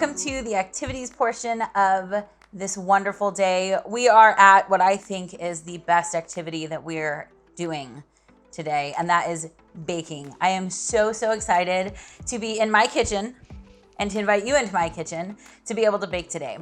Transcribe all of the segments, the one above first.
welcome to the activities portion of this wonderful day. We are at what I think is the best activity that we're doing today, and that is baking. I am so excited to be in my kitchen and to invite you into my kitchen to be able to bake today.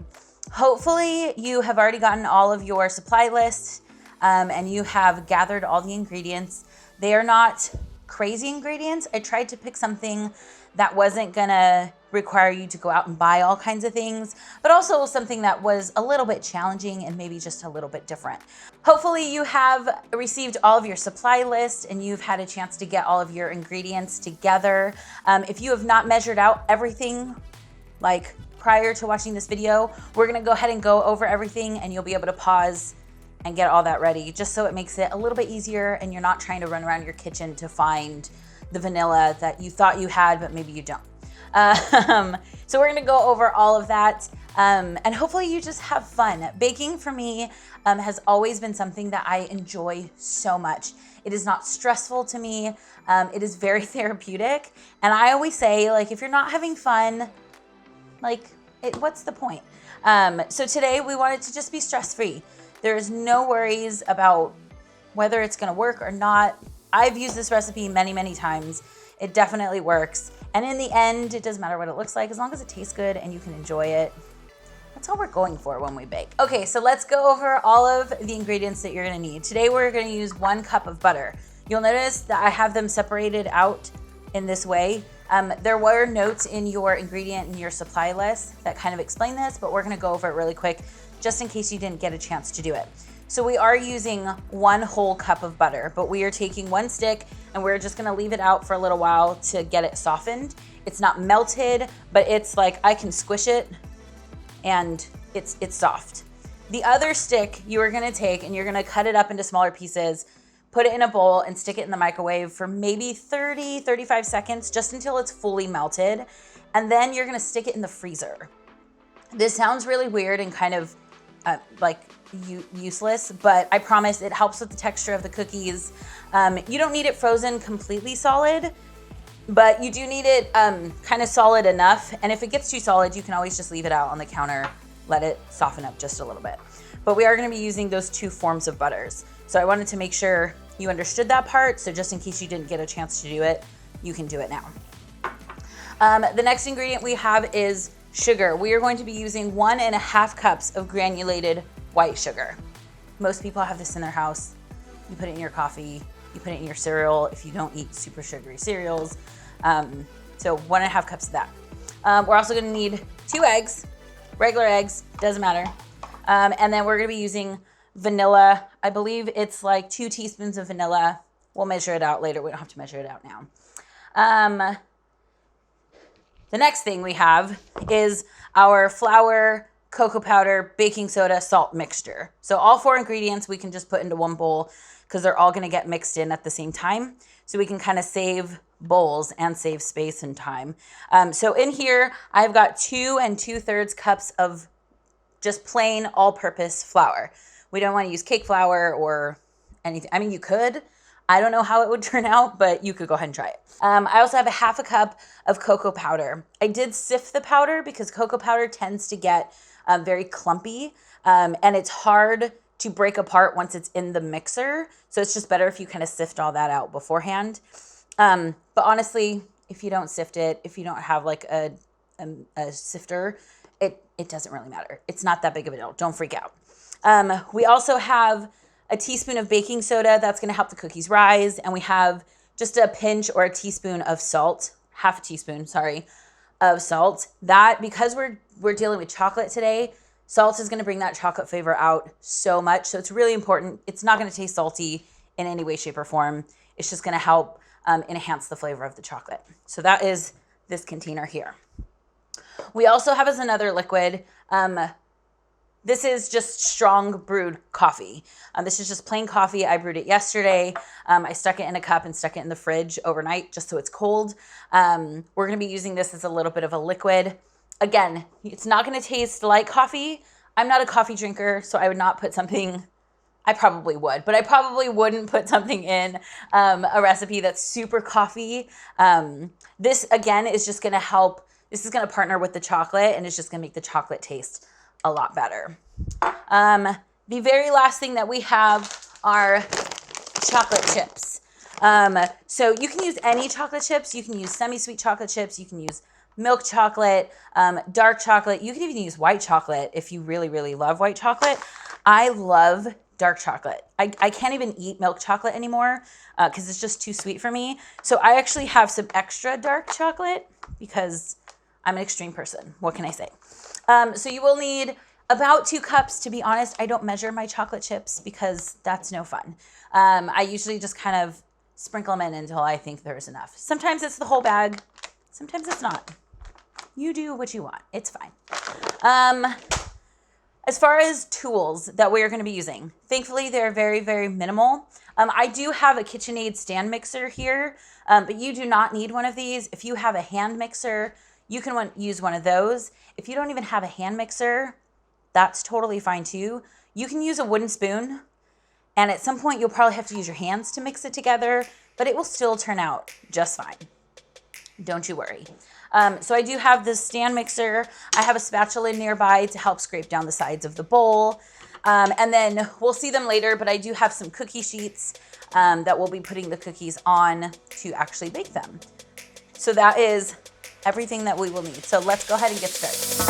Hopefully you have already gotten all of your supply lists and you have gathered all the ingredients. They are not crazy ingredients. I tried to pick something that wasn't gonna require you to go out and buy all kinds of things, but also something that was a little bit challenging and maybe just a little bit different. Hopefully you have received all of your supply list and you've had a chance to get all of your ingredients together. If you have not measured out everything, like prior to watching this video, we're gonna go ahead and go over everything and you'll be able to pause and get all that ready, just so it makes it a little bit easier and you're not trying to run around your kitchen to find the vanilla that you thought you had, but maybe you don't. So we're gonna go over all of that and hopefully you just have fun. Baking for me has always been something that I enjoy so much. It is not stressful to me. It is very therapeutic. And I always say, like, if you're not having fun, what's the point? So today we want it to just be stress-free. There is no worries about whether it's gonna work or not. I've used this recipe many times. It definitely works. And in the end, it doesn't matter what it looks like, as long as it tastes good and you can enjoy it. That's all we're going for when we bake. Okay, so let's go over all of the ingredients that you're gonna need. Today, we're gonna use 1 cup of butter. You'll notice that I have them separated out in this way. There were notes in your ingredient and your supply list that kind of explain this, but we're gonna go over it really quick, just in case you didn't get a chance to do it. So we are using 1 whole cup of butter, but we are taking 1 stick and we're just gonna leave it out for a little while to get it softened. It's not melted, but it's like I can squish it and it's soft. The other stick you are gonna take and you're gonna cut it up into smaller pieces, put it in a bowl and stick it in the microwave for maybe 30-35 seconds, just until it's fully melted. And then you're gonna stick it in the freezer. This sounds really weird and kind of useless, but I promise it helps with the texture of the cookies. You don't need it frozen completely solid, but you do need it kind of solid enough. And if it gets too solid, you can always just leave it out on the counter, let it soften up just a little bit. But we are gonna be using those 2 forms of butters. So I wanted to make sure you understood that part. So just in case you didn't get a chance to do it, you can do it now. The next ingredient we have is sugar. We are going to be using 1.5 cups of granulated white sugar. Most people have this in their house. You put it in your coffee, you put it in your cereal if you don't eat super sugary cereals. So 1.5 cups of that. We're also gonna need 2 eggs, regular eggs, doesn't matter. And then we're gonna be using vanilla. I believe it's like 2 teaspoons of vanilla. We'll measure it out later. We don't have to measure it out now. The next thing we have is our flour, cocoa powder, baking soda, salt mixture. So all 4 ingredients we can just put into 1 bowl because they're all gonna get mixed in at the same time. So we can kind of save bowls and save space and time. So in here, I've got 2 2/3 cups of just plain all-purpose flour. We don't wanna use cake flour or anything. I mean, you could. I don't know how it would turn out, but you could go ahead and try it. I also have 1/2 cup of cocoa powder. I did sift the powder because cocoa powder tends to get very clumpy and it's hard to break apart once it's in the mixer. So it's just better if you kind of sift all that out beforehand. But honestly, if you don't sift it, if you don't have like a sifter, it doesn't really matter. It's not that big of a deal. Don't freak out. We also have a teaspoon of baking soda. That's gonna help the cookies rise. And we have just a pinch or a teaspoon of salt, 1/2 teaspoon, sorry, of salt. That, because we're dealing with chocolate today, salt is gonna bring that chocolate flavor out so much. So it's really important. It's not gonna taste salty in any way, shape, or form. It's just gonna help enhance the flavor of the chocolate. So that is this container here. We also have as another liquid, this is just strong brewed coffee. This is just plain coffee. I brewed it yesterday. I stuck it in a cup and stuck it in the fridge overnight just so it's cold. We're gonna be using this as a little bit of a liquid. Again, it's not gonna taste like coffee. I'm not a coffee drinker, so I would not put something, I probably would, but I probably wouldn't put something in a recipe that's super coffee. This, again, is just gonna help This is gonna partner with the chocolate and it's just gonna make the chocolate taste a lot better. The very last thing that we have are chocolate chips. So you can use any chocolate chips. You can use semi-sweet chocolate chips. You can use milk chocolate, dark chocolate. You can even use white chocolate if you really, really love white chocolate. I love dark chocolate. I can't even eat milk chocolate anymore because it's just too sweet for me. So I actually have some extra dark chocolate because I'm an extreme person. What can I say? So you will need about 2 cups. To be honest, I don't measure my chocolate chips because that's no fun. I usually just kind of sprinkle them in until I think there's enough. Sometimes it's the whole bag. Sometimes it's not. You do what you want. It's fine. As far as tools that we're going to be using, thankfully they're very, very minimal. I do have a KitchenAid stand mixer here, but you do not need one of these. If you have a hand mixer, you can use one of those. If you don't even have a hand mixer, that's totally fine too. You can use a wooden spoon, and at some point you'll probably have to use your hands to mix it together, but it will still turn out just fine. Don't you worry. So I do have this stand mixer. I have a spatula nearby to help scrape down the sides of the bowl. And then we'll see them later, but I do have some cookie sheets that we'll be putting the cookies on to actually bake them. So that is everything that we will need. So let's go ahead and get started.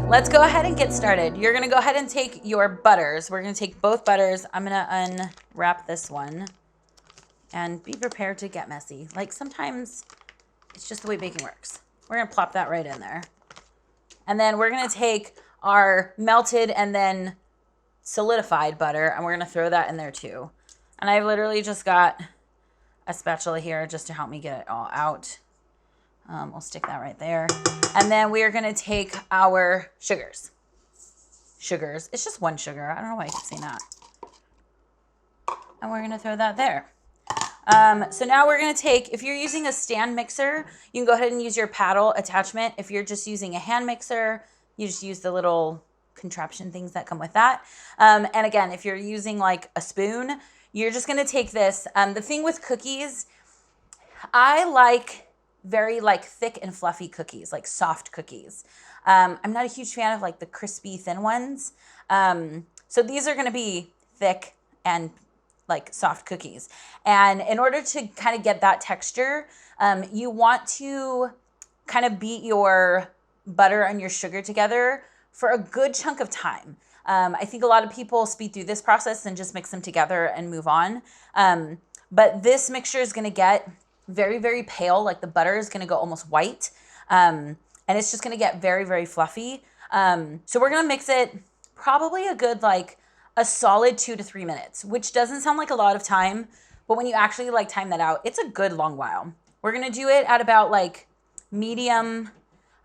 Let's go ahead and get started. You're gonna go ahead and take your butters. We're gonna take both butters. I'm gonna unwrap this one and be prepared to get messy. Like sometimes it's just the way baking works. We're gonna plop that right in there. And then we're gonna take our melted and then solidified butter and we're gonna throw that in there too. And I've literally just got a spatula here just to help me get it all out. We'll stick that right there. And then we are going to take our sugars. It's just one sugar. I don't know why I keep saying that. And we're going to throw that there. So now we're going to take, if you're using a stand mixer, you can go ahead and use your paddle attachment. If you're just using a hand mixer, you just use the little contraption things that come with that. And again, if you're using like a spoon, you're just going to take this. The thing with cookies, I like very like thick and fluffy cookies, like soft cookies. I'm not a huge fan of like the crispy thin ones. So these are going to be thick and like soft cookies. And in order to kind of get that texture, you want to kind of beat your butter and your sugar together for a good chunk of time. I think a lot of people speed through this process and just mix them together and move on. But this mixture is going to get very, very pale. Like the butter is going to go almost white. And it's just going to get very, very fluffy. So we're going to mix it probably a good, like a solid 2 to 3 minutes, which doesn't sound like a lot of time, but when you actually like time that out, it's a good long while. We're going to do it at about like medium,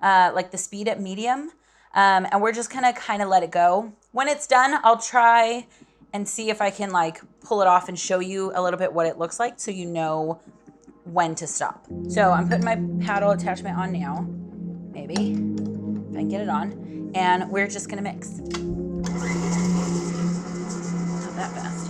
like the speed at medium. And we're just going to kind of let it go. When it's done, I'll try and see if I can like pull it off and show you a little bit what it looks like so you know when to stop. So I'm putting my paddle attachment on now, maybe, if I can get it on, and we're just gonna mix. Not that fast.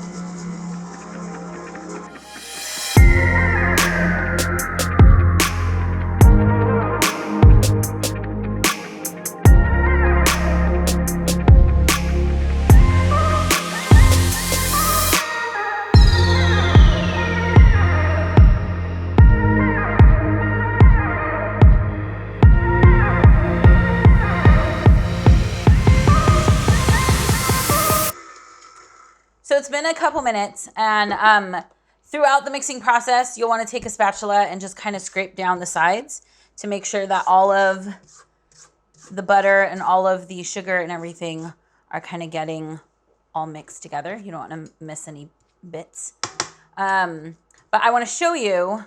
So it's been a couple minutes, and throughout the mixing process, you'll want to take a spatula and just kind of scrape down the sides to make sure that all of the butter and all of the sugar and everything are kind of getting all mixed together. You don't want to miss any bits. But I want to show you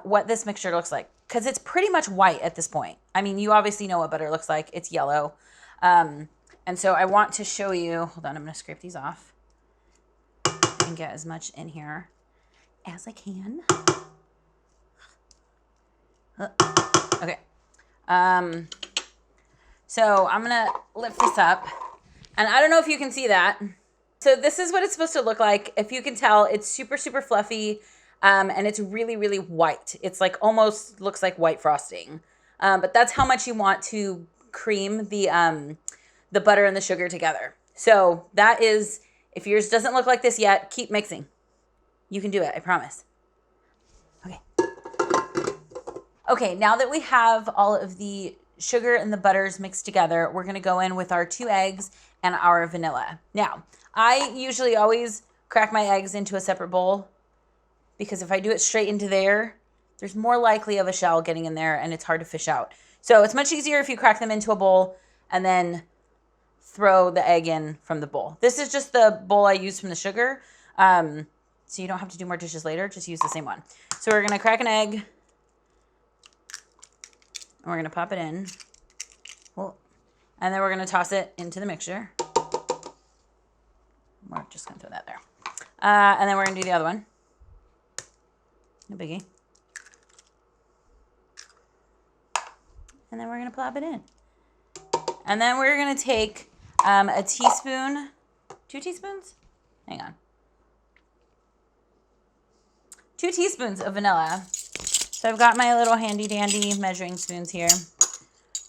what this mixture looks like, because it's pretty much white at this point. I mean, you obviously know what butter looks like. It's yellow. And so I want to show you, hold on, I'm going to scrape these off and get as much in here as I can. Okay. So I'm going to lift this up, and I don't know if you can see that. So this is what it's supposed to look like. If you can tell, it's super, super fluffy, and it's really, really white. It's like almost looks like white frosting. But that's how much you want to cream the butter and the sugar together. So that is, if yours doesn't look like this yet, keep mixing. You can do it, I promise. Okay. Okay, now that we have all of the sugar and the butters mixed together, we're gonna go in with our 2 eggs and our vanilla. Now, I usually always crack my eggs into a separate bowl because if I do it straight into there, there's more likely of a shell getting in there and it's hard to fish out. So it's much easier if you crack them into a bowl and then throw the egg in from the bowl. This is just the bowl I used from the sugar. So you don't have to do more dishes later, just use the same one. So we're gonna crack an egg and we're gonna pop it in. And then we're gonna toss it into the mixture. We're just gonna throw that there. And then we're gonna do the other one. No biggie. And then we're gonna plop it in. And then we're gonna take a teaspoon, 2 teaspoons? Hang on. 2 teaspoons of vanilla. So I've got my little handy dandy measuring spoons here.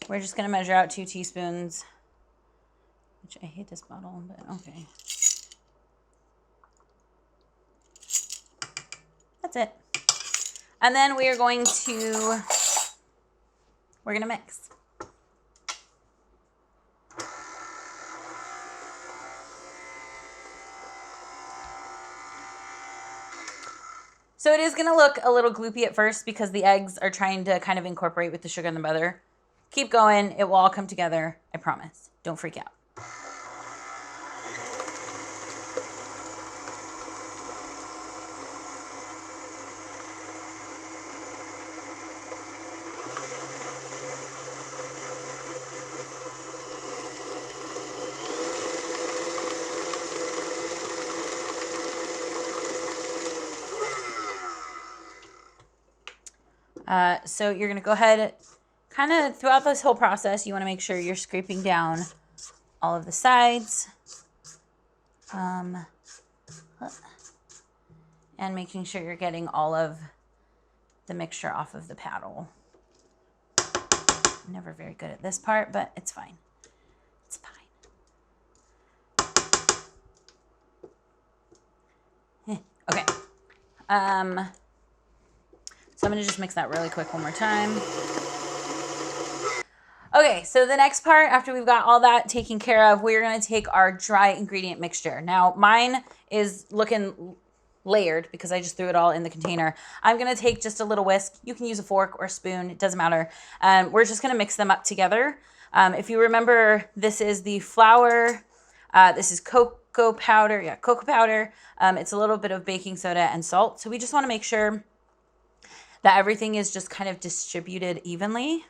We're just gonna measure out 2 teaspoons, which I hate this bottle, but okay. That's it. And then we are going to, we're gonna mix. So it is gonna look a little gloopy at first because the eggs are trying to kind of incorporate with the sugar and the butter. Keep going, it will all come together, I promise. Don't freak out. So you're gonna go ahead, kind of throughout this whole process, you wanna make sure you're scraping down all of the sides. And making sure you're getting all of the mixture off of the paddle. I'm never very good at this part, but it's fine. It's fine. Okay. So I'm gonna just mix that really quick one more time. Okay, so the next part, after we've got all that taken care of, we're gonna take our dry ingredient mixture. Now, mine is looking layered because I just threw it all in the container. I'm gonna take just a little whisk. You can use a fork or a spoon, it doesn't matter. We're just gonna mix them up together. If you remember, this is the flour, this is cocoa powder, cocoa powder. It's a little bit of baking soda and salt. So we just wanna make sure that everything is just kind of distributed evenly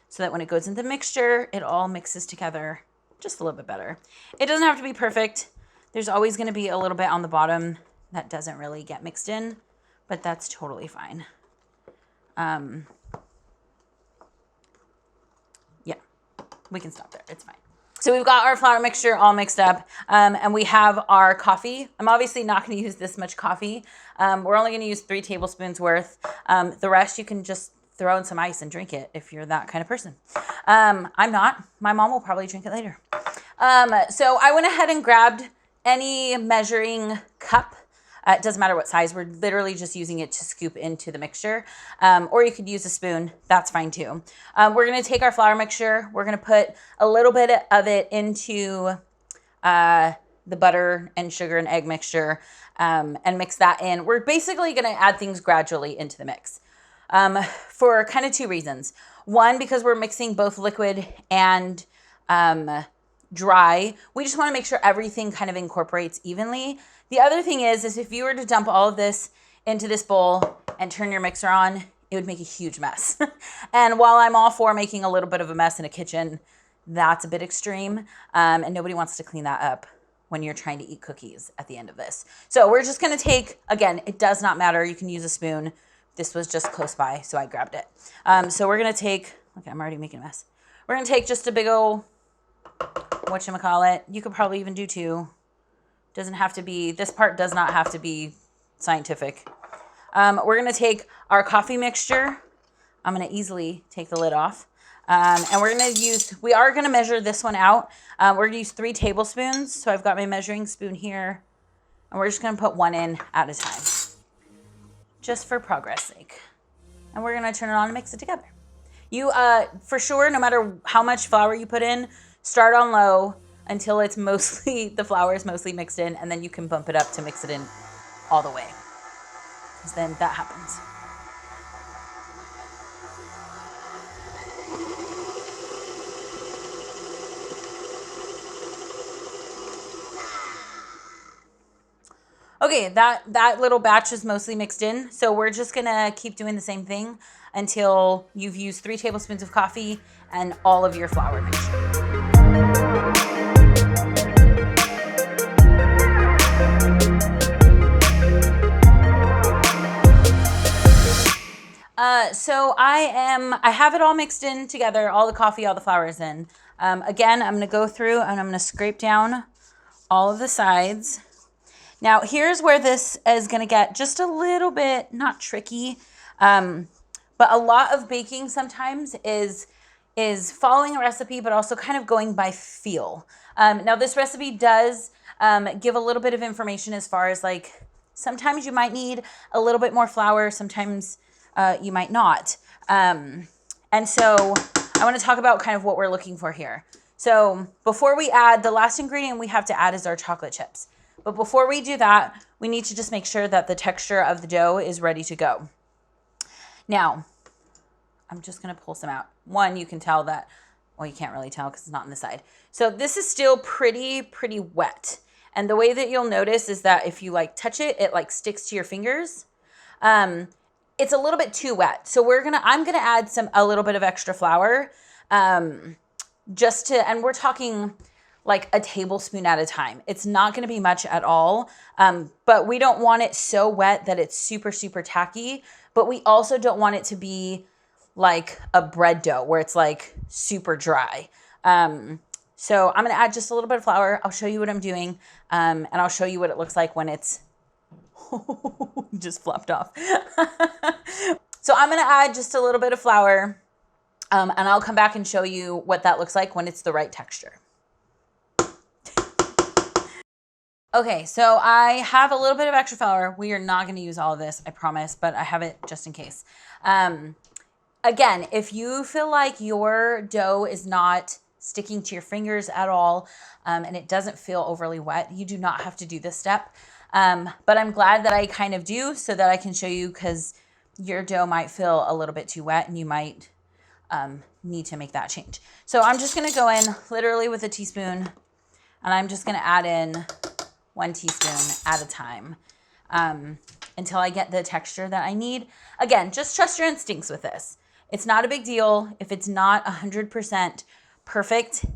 so that when it goes into the mixture, it all mixes together just a little bit better. It doesn't have to be perfect. There's always gonna be a little bit on the bottom that doesn't really get mixed in, but that's totally fine. Yeah, we can stop there, it's fine. So we've got our flour mixture all mixed up, and we have our coffee. I'm obviously not gonna use this much coffee. We're only gonna use 3 tablespoons worth. The rest you can just throw in some ice and drink it if you're that kind of person. I'm not. My mom will probably drink it later. So I went ahead and grabbed any measuring cup. It doesn't matter what size. We're literally just using it to scoop into the mixture. Or you could use a spoon. That's fine too. We're going to take our flour mixture. We're going to put a little bit of it into the butter and sugar and egg mixture and mix that in. We're basically going to add things gradually into the mix for kind of 2 reasons. One, because we're mixing both liquid and dry. We just want to make sure everything kind of incorporates evenly. The other thing is if you were to dump all of this into this bowl and turn your mixer on, it would make a huge mess. And while I'm all for making a little bit of a mess in a kitchen, That's a bit extreme, and nobody wants to clean that up when you're trying to eat cookies at the end of this. So we're just gonna take, again, it does not matter. You can use a spoon. This was just close by, so I grabbed it. So we're gonna take, okay, I'm already making a mess. We're gonna take just a big old, whatchamacallit. You could probably even do two. Doesn't have to be, this part does not have to be scientific. We're gonna take our coffee mixture. I'm gonna easily take the lid off. And we're gonna use, we are gonna measure this one out. We're gonna use 3 tablespoons. So I've got my measuring spoon here, and we're just gonna put 1 in at a time, just for progress sake. And we're gonna turn it on and mix it together. You, for sure, no matter how much flour you put in, start on low until it's mostly, the flour is mostly mixed in, and then you can bump it up to mix it in all the way. Because then that happens. Okay, that little batch is mostly mixed in. So we're just gonna keep doing the same thing until you've used 3 tablespoons of coffee and all of your flour mixture. So I have it all mixed in together, all the coffee, all the flour is in. Again, I'm gonna go through and I'm gonna scrape down all of the sides. Now, here's where this is going to get just a little bit, not tricky, but a lot of baking sometimes is following a recipe, but also kind of going by feel. Now, this recipe does give a little bit of information as far as like, sometimes you might need a little bit more flour, sometimes you might not. And so I want to talk about kind of what we're looking for here. So before we add, the last ingredient we have to add is our chocolate chips. But before we do that, we need to just make sure that the texture of the dough is ready to go. Now, I'm just gonna pull some out. One, you can tell that, well, you can't really tell because it's not on the side. So this is still pretty wet. And the way that you'll notice is that if you like touch it, it like sticks to your fingers. It's a little bit too wet. So I'm gonna add a little bit of extra flour, and we're talking like a tablespoon at a time. It's not gonna be much at all, but we don't want it so wet that it's super tacky, but we also don't want it to be like a bread dough where it's like super dry. So I'm gonna add just a little bit of flour. I'll show you what I'm doing, and I'll show you what it looks like when it's just flopped off. So I'm gonna add just a little bit of flour, and I'll come back and show you what that looks like when it's the right texture. Okay, so I have a little bit of extra flour. We are not going to use all of this, I promise, but I have it just in case. Again, if you feel like your dough is not sticking to your fingers at all, and it doesn't feel overly wet, you do not have to do this step. But I'm glad that I kind of do so that I can show you, because your dough might feel a little bit too wet and you might need to make that change. So I'm just going to go in literally with a teaspoon, and I'm just going to add in 1 teaspoon at a time until I get the texture that I need. Again, just trust your instincts with this. It's not a big deal. If it's not 100% perfect,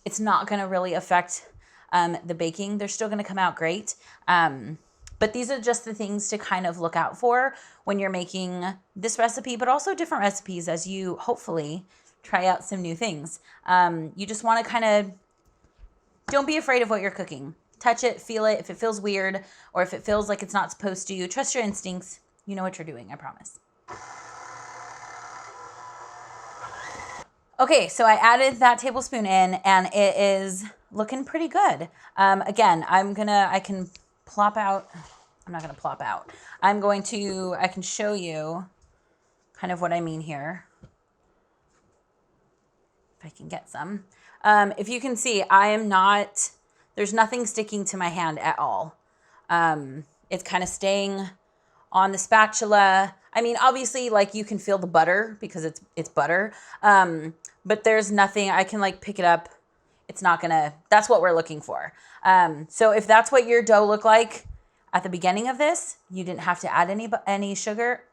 it's not going to really affect the baking. They're still going to come out great. But these are just the things to kind of look out for when you're making this recipe, but also different recipes as you hopefully try out some new things. You just want to kind of, don't be afraid of what you're cooking. Touch it, feel it. If it feels weird or if it feels like it's not supposed to, trust your instincts. You know what you're doing, I promise. Okay, so I added that tablespoon in and it is looking pretty good. Again, I can plop out. I'm not gonna plop out. I can show you kind of what I mean here. If I can get some. If you can see, there's nothing sticking to my hand at all. It's kind of staying on the spatula. I mean, obviously, like you can feel the butter because it's butter. But there's nothing, I can like pick it up. It's not gonna, that's what we're looking for. So if that's what your dough looked like at the beginning of this, you didn't have to add any sugar.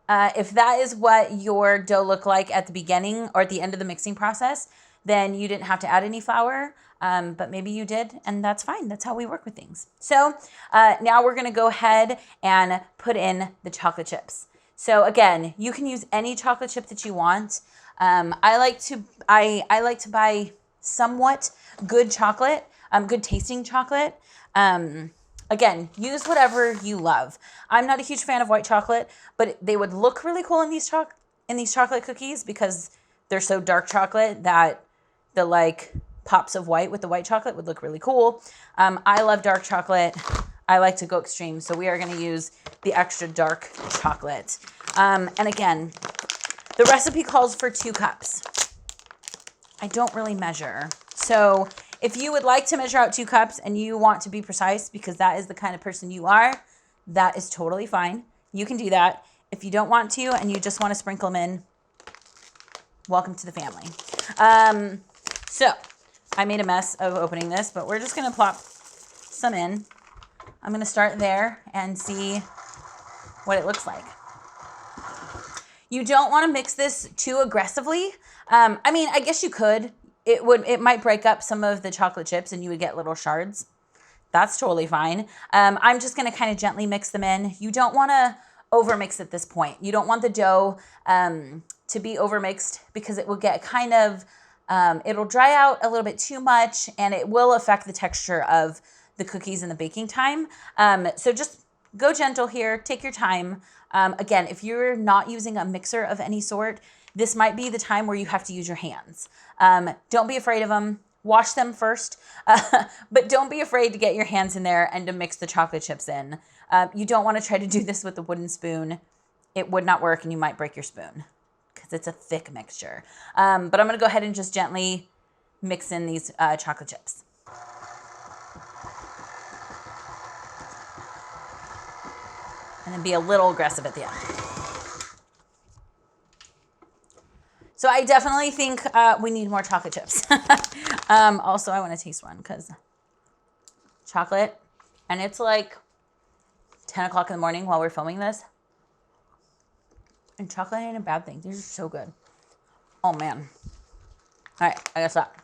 If that is what your dough looked like at the beginning or at the end of the mixing process, then you didn't have to add any flour, but maybe you did, and that's fine. That's how we work with things. So now we're gonna go ahead and put in the chocolate chips. So again, you can use any chocolate chip that you want. I like to buy somewhat good chocolate, good tasting chocolate. Again, use whatever you love. I'm not a huge fan of white chocolate, but they would look really cool in these chocolate cookies because they're so dark chocolate that the like pops of white with the white chocolate would look really cool. I love dark chocolate. I like to go extreme, so we are going to use the extra dark chocolate. And again, the recipe calls for 2 cups. I don't really measure. So if you would like to measure out 2 cups and you want to be precise because that is the kind of person you are, that is totally fine. You can do that. If you don't want to and you just want to sprinkle them in, welcome to the family. So I made a mess of opening this, but we're just going to plop some in. I'm going to start there and see what it looks like. You don't want to mix this too aggressively. I mean, I guess you could. It might break up some of the chocolate chips and you would get little shards. That's totally fine. I'm just going to kind of gently mix them in. You don't want to overmix at this point. You don't want the dough to be overmixed because it will get kind of, it'll dry out a little bit too much and it will affect the texture of the cookies and the baking time. So just go gentle here, take your time. Again, if you're not using a mixer of any sort, this might be the time where you have to use your hands. Don't be afraid of them. Wash them first, but don't be afraid to get your hands in there and to mix the chocolate chips in. You don't want to try to do this with a wooden spoon. It would not work and you might break your spoon because it's a thick mixture. But I'm going to go ahead and just gently mix in these chocolate chips. And then be a little aggressive at the end. So I definitely think we need more chocolate chips. Also, I want to taste one because chocolate, and it's like 10 o'clock in the morning while we're filming this. And chocolate ain't a bad thing. These are so good. Oh, man. All right, I gotta stop.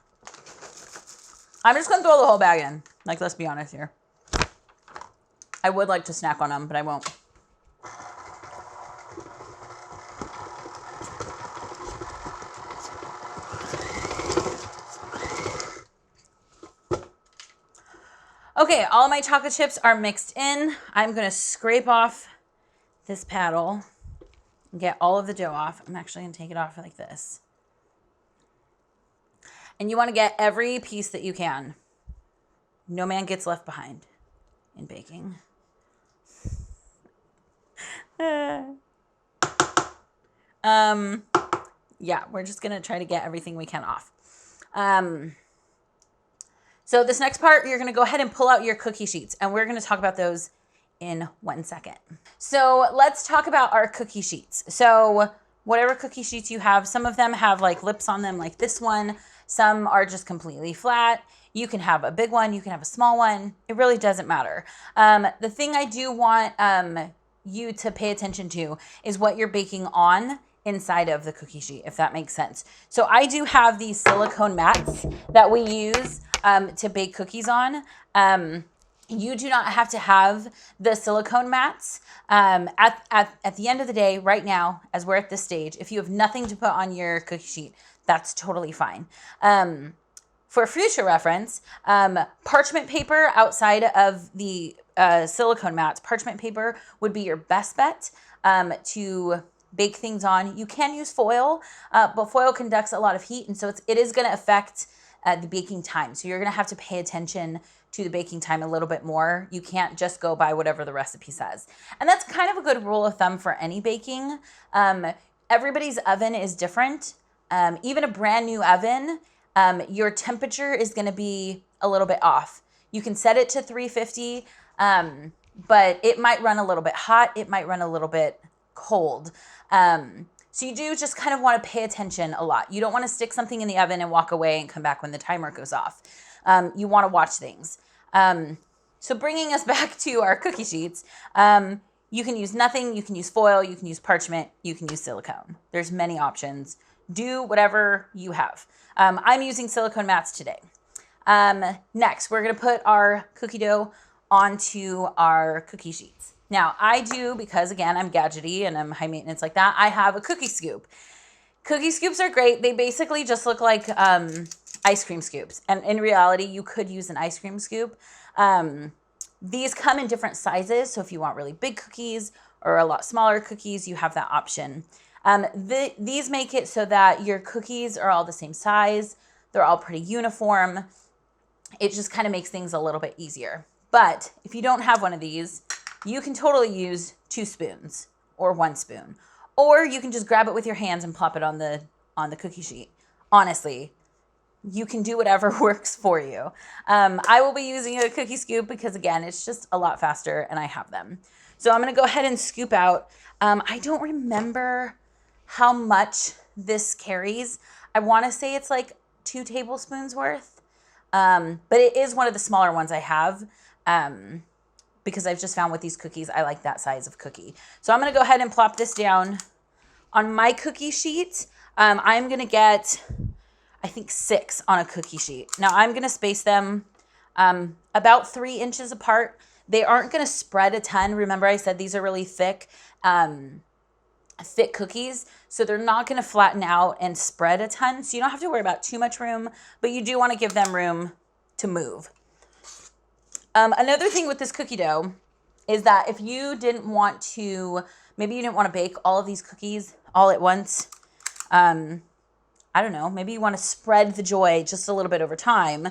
I'm just going to throw the whole bag in. Like, let's be honest here. I would like to snack on them, but I won't. Okay, all my chocolate chips are mixed in. I'm going to scrape off this paddle and get all of the dough off. I'm actually going to take it off like this. And you want to get every piece that you can. No man gets left behind in baking. Yeah, we're just going to try to get everything we can off. So this next part, you're going to go ahead and pull out your cookie sheets, and we're going to talk about those in 1 second. So let's talk about our cookie sheets. So whatever cookie sheets you have, some of them have like lips on them like this one. Some are just completely flat. You can have a big one. You can have a small one. It really doesn't matter. The thing I do want you to pay attention to is what you're baking on inside of the cookie sheet, if that makes sense. So I do have these silicone mats that we use to bake cookies on. You do not have to have the silicone mats. At the end of the day, right now, as we're at this stage, if you have nothing to put on your cookie sheet, that's totally fine. For future reference, parchment paper outside of the silicone mats, parchment paper would be your best bet to bake things on. You can use foil, but foil conducts a lot of heat, and so it is going to affect the baking time. So you're going to have to pay attention to the baking time a little bit more. You can't just go by whatever the recipe says. And that's kind of a good rule of thumb for any baking. Everybody's oven is different. Even a brand new oven, your temperature is going to be a little bit off. You can set it to 350, but it might run a little bit hot. It might run a little bit cold. So you do just kind of want to pay attention a lot. You don't want to stick something in the oven and walk away and come back when the timer goes off. You want to watch things. So bringing us back to our cookie sheets, You can use nothing, you can use foil, you can use parchment, you can use silicone. There's many options. Do whatever you have. I'm using silicone mats today. Next, we're gonna put our cookie dough onto our cookie sheets. Now, I do, because again, I'm gadgety and I'm high maintenance like that, I have a cookie scoop. Cookie scoops are great. They basically just look like ice cream scoops. And in reality, you could use an ice cream scoop. These come in different sizes. So if you want really big cookies or a lot smaller cookies, you have that option. These make it so that your cookies are all the same size. They're all pretty uniform. It just kind of makes things a little bit easier. But if you don't have one of these, you can totally use 2 spoons or 1 spoon. Or you can just grab it with your hands and plop it on the cookie sheet. Honestly, you can do whatever works for you. I will be using a cookie scoop because, again, it's just a lot faster and I have them. So I'm going to go ahead and scoop out. I don't remember how much this carries. I want to say it's like 2 tablespoons worth. But it is one of the smaller ones I have because I've just found with these cookies, I like that size of cookie. So I'm going to go ahead and plop this down on my cookie sheet. I'm going to get, I think, 6 on a cookie sheet. Now I'm going to space them about 3 inches apart. They aren't going to spread a ton. Remember I said these are really thick cookies. So they're not going to flatten out and spread a ton. So you don't have to worry about too much room, but you do want to give them room to move. Another thing with this cookie dough is that if you didn't want to, maybe you didn't want to bake all of these cookies all at once. I don't know, maybe you want to spread the joy just a little bit over time.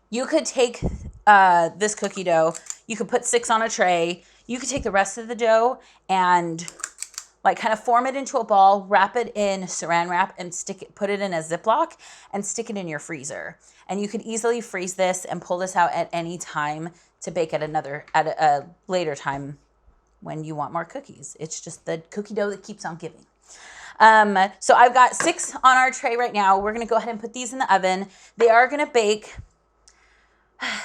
You could take this cookie dough, you could put 6 on a tray. You could take the rest of the dough and like kind of form it into a ball, wrap it in saran wrap and put it in a Ziploc and stick it in your freezer. And you could easily freeze this and pull this out at any time to bake at a later time when you want more cookies. It's just the cookie dough that keeps on giving. So I've got 6 on our tray right now. We're gonna go ahead and put these in the oven. They are gonna bake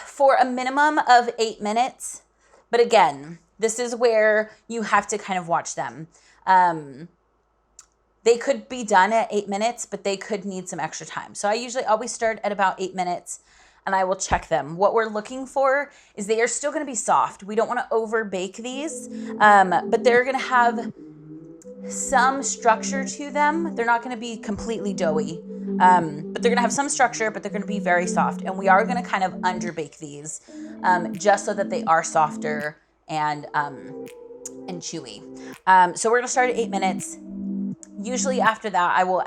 for a minimum of 8 minutes. But again, this is where you have to kind of watch them. They could be done at 8 minutes, but they could need some extra time. So I usually always start at about 8 minutes and I will check them. What we're looking for is they are still gonna be soft. We don't wanna over bake these, but they're gonna have some structure to them. They're not gonna be completely doughy, but they're gonna have some structure, but they're gonna be very soft. And we are gonna kind of under bake these just so that they are softer and chewy. So we're gonna start at 8 minutes. Usually after that, I will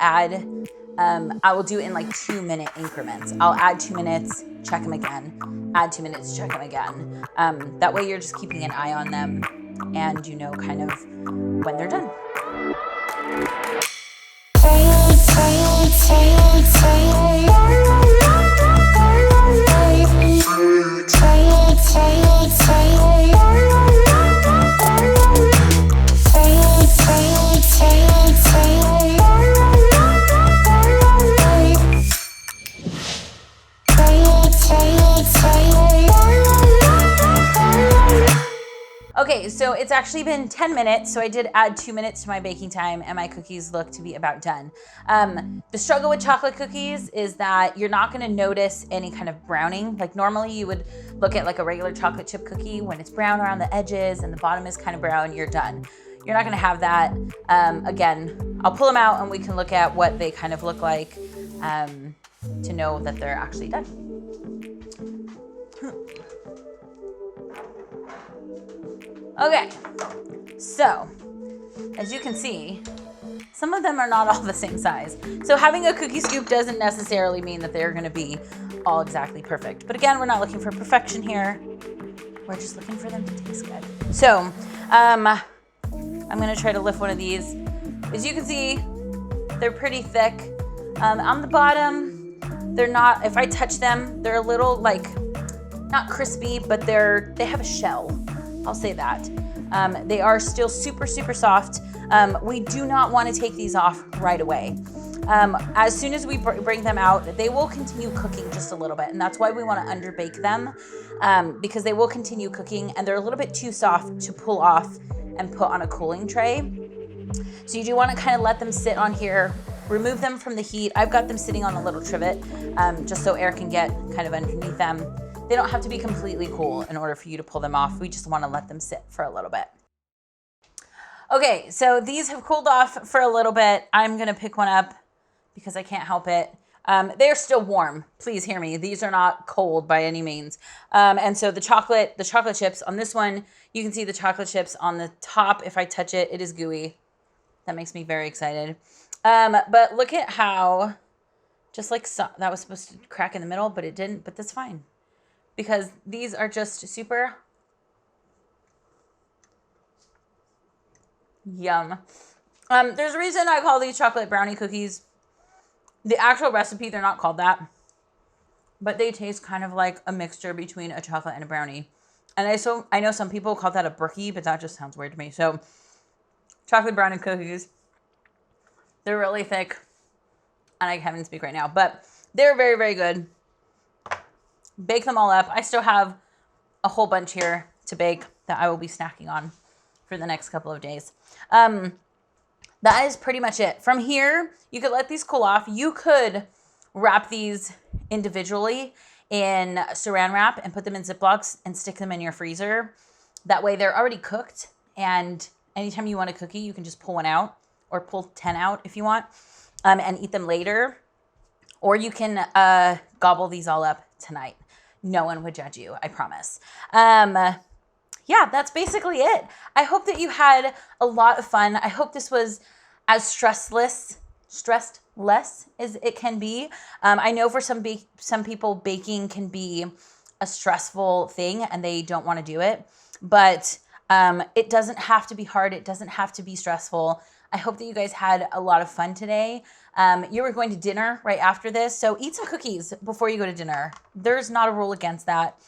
do it in like 2-minute increments. I'll add 2 minutes, check them again, add 2 minutes, check them again. That way you're just keeping an eye on them and you know kind of when they're done. Okay, so it's actually been 10 minutes, so I did add 2 minutes to my baking time, and my cookies look to be about done. The struggle with chocolate cookies is that you're not gonna notice any kind of browning. Like normally you would look at like a regular chocolate chip cookie, when it's brown around the edges and the bottom is kind of brown, you're done. You're not gonna have that. Again, I'll pull them out and we can look at what they kind of look like to know that they're actually done. Okay, so as you can see, some of them are not all the same size. So having a cookie scoop doesn't necessarily mean that they're gonna be all exactly perfect. But again, we're not looking for perfection here. We're just looking for them to taste good. So I'm gonna try to lift one of these. As you can see, they're pretty thick. On the bottom, they're not, if I touch them, they're a little like, not crispy, but they have a shell. I'll say that. They are still super, super soft. We do not want to take these off right away. As soon as we bring them out, they will continue cooking just a little bit. And that's why we want to underbake them, because they will continue cooking and they're a little bit too soft to pull off and put on a cooling tray. So you do want to kind of let them sit on here, remove them from the heat. I've got them sitting on a little trivet, just so air can get kind of underneath them. They don't have to be completely cool in order for you to pull them off. We just want to let them sit for a little bit. Okay, so these have cooled off for a little bit. I'm gonna pick one up because I can't help it. They're still warm, please hear me. These are not cold by any means. And so the chocolate chips on this one, you can see the chocolate chips on the top. If I touch it, it is gooey. That makes me very excited. But look at how, just like that was supposed to crack in the middle, but it didn't, but that's fine. Because these are just super yum. There's a reason I call these chocolate brownie cookies. The actual recipe, they're not called that, but they taste kind of like a mixture between a chocolate and a brownie. And I know some people call that a brookie, but that just sounds weird to me. So chocolate brownie cookies, they're really thick, and I can't even speak right now, but they're very, very good. Bake them all up. I still have a whole bunch here to bake that I will be snacking on for the next couple of days. That is pretty much it. From here, you could let these cool off. You could wrap these individually in saran wrap and put them in Ziplocs and stick them in your freezer. That way they're already cooked, and anytime you want a cookie, you can just pull one out, or pull 10 out if you want, and eat them later. Or you can gobble these all up tonight. No one would judge you, I promise. Yeah, that's basically it. I hope that you had a lot of fun. I hope this was as stressless as it can be. I know for some people, baking can be a stressful thing and they don't want to do it, but it doesn't have to be hard. It doesn't have to be stressful. I hope that you guys had a lot of fun today. You were going to dinner right after this, so eat some cookies before you go to dinner. There's not a rule against that.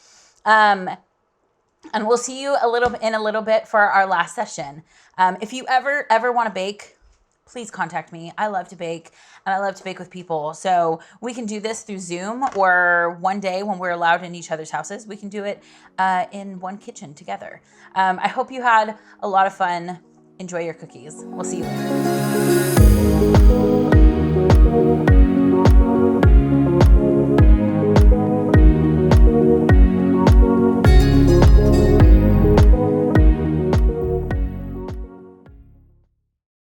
And we'll see you in a little bit for our last session. If you ever want to bake, please contact me. I love to bake, and I love to bake with people. So we can do this through Zoom, or one day when we're allowed in each other's houses, we can do it in one kitchen together. I hope you had a lot of fun. Enjoy your cookies. We'll see you later.